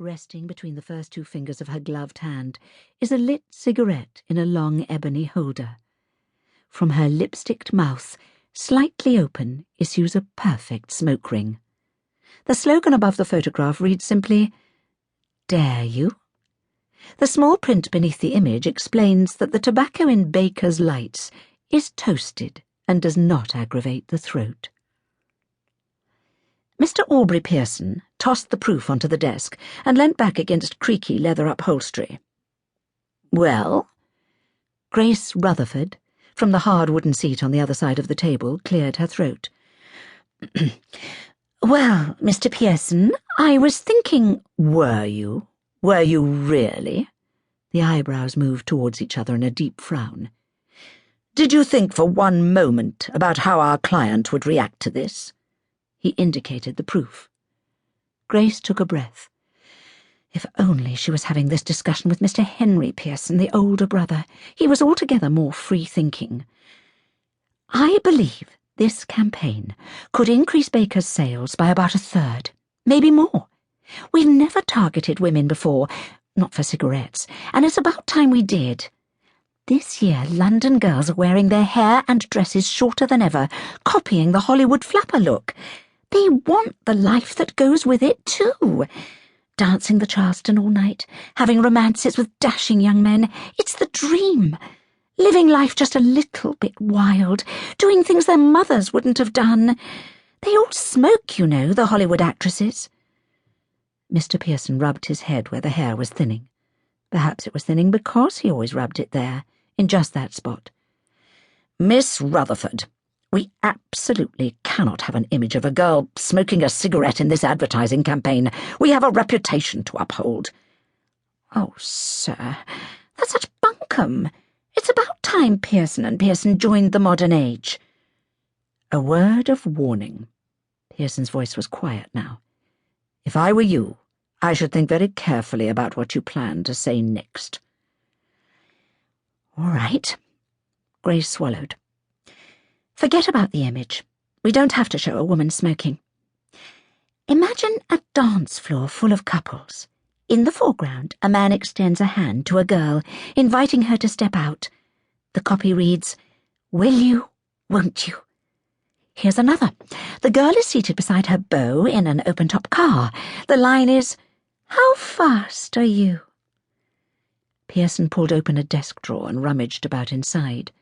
Resting between the first two fingers of her gloved hand is a lit cigarette in a long ebony holder. From her lipsticked mouth, slightly open, issues a perfect smoke ring. The slogan above the photograph reads simply, "Dare you?" The small print beneath the image explains that the tobacco in Baker's lights is toasted and does not aggravate the throat. Mr. Aubrey Pearson tossed the proof onto the desk and leant back against creaky leather upholstery. "Well?" Grace Rutherford, from the hard wooden seat on the other side of the table, cleared her throat. "Well, Mr. Pearson, I was thinking—" Were you? Were you really?" The eyebrows moved towards each other in a deep frown. "Did you think for one moment about how our client would react to this?" He indicated the proof. Grace took a breath. If only she was having this discussion with Mr. Henry Pearson, the older brother. He was altogether more free-thinking. "I believe this campaign could increase Baker's sales by about 1/3, maybe more. We've never targeted women before, not for cigarettes, and it's about time we did. This year, London girls are wearing their hair and dresses shorter than ever, copying the Hollywood flapper look. They want the life that goes with it, too. Dancing the Charleston all night, having romances with dashing young men. It's the dream. Living life just a little bit wild, doing things their mothers wouldn't have done. They all smoke, you know, the Hollywood actresses." Mr. Pearson rubbed his head where the hair was thinning. Perhaps it was thinning because he always rubbed it there, in just that spot. "Miss Rutherford, we absolutely cannot have an image of a girl smoking a cigarette in this advertising campaign. We have a reputation to uphold." "Oh, sir, that's such bunkum. It's about time Pearson and Pearson joined the modern age." "A word of warning." Pearson's voice was quiet now. "If I were you, I should think very carefully about what you plan to say next." "All right." Grace swallowed. "Forget about the image. We don't have to show a woman smoking. Imagine a dance floor full of couples. In the foreground, a man extends a hand to a girl, inviting her to step out. The copy reads, 'Will you, won't you?' Here's another. The girl is seated beside her beau in an open-top car. The line is, 'How fast are you?'" Pearson pulled open a desk drawer and rummaged about inside.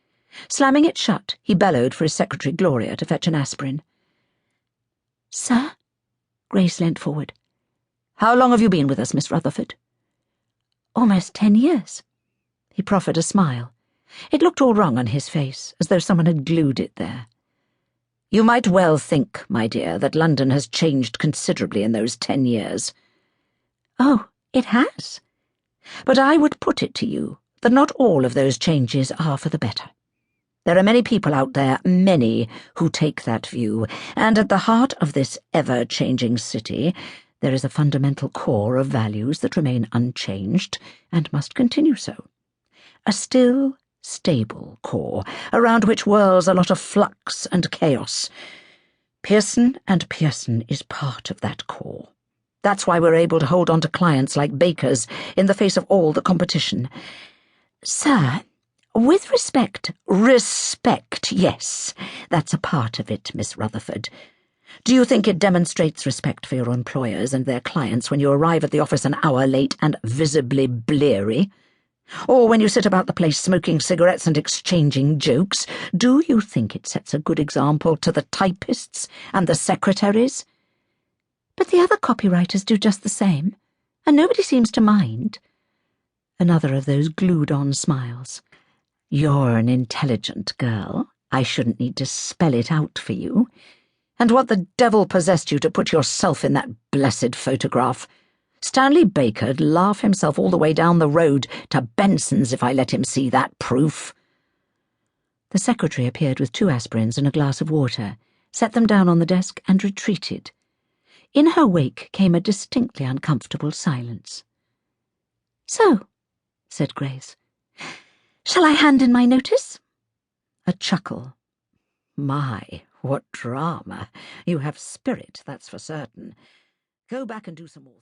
Slamming it shut, he bellowed for his secretary Gloria to fetch an aspirin. "Sir?" Grace leant forward. "How long have you been with us, Miss Rutherford?" "Almost 10 years. He proffered a smile. It looked all wrong on his face, as though someone had glued it there. "You might well think, my dear, that London has changed considerably in those 10 years. "Oh, it has?" "But I would put it to you that not all of those changes are for the better. There are many people out there, many, who take that view, and at the heart of this ever-changing city there is a fundamental core of values that remain unchanged and must continue so. A still, stable core, around which whirls a lot of flux and chaos. Pearson and Pearson is part of that core. That's why we're able to hold on to clients like Baker's in the face of all the competition." "Sir, with respect—" "Respect, yes. That's a part of it, Miss Rutherford. Do you think it demonstrates respect for your employers and their clients when you arrive at the office an hour late and visibly bleary? Or when you sit about the place smoking cigarettes and exchanging jokes? Do you think it sets a good example to the typists and the secretaries?" "But the other copywriters do just the same, and nobody seems to mind." Another of those glued-on smiles. "You're an intelligent girl. I shouldn't need to spell it out for you. And what the devil possessed you to put yourself in that blessed photograph? Stanley Baker'd laugh himself all the way down the road to Benson's if I let him see that proof." The secretary appeared with 2 aspirins and a glass of water, set them down on the desk and retreated. In her wake came a distinctly uncomfortable silence. "So," said Grace, "shall I hand in my notice?" A chuckle. "My, what drama! You have spirit, that's for certain. Go back and do some more."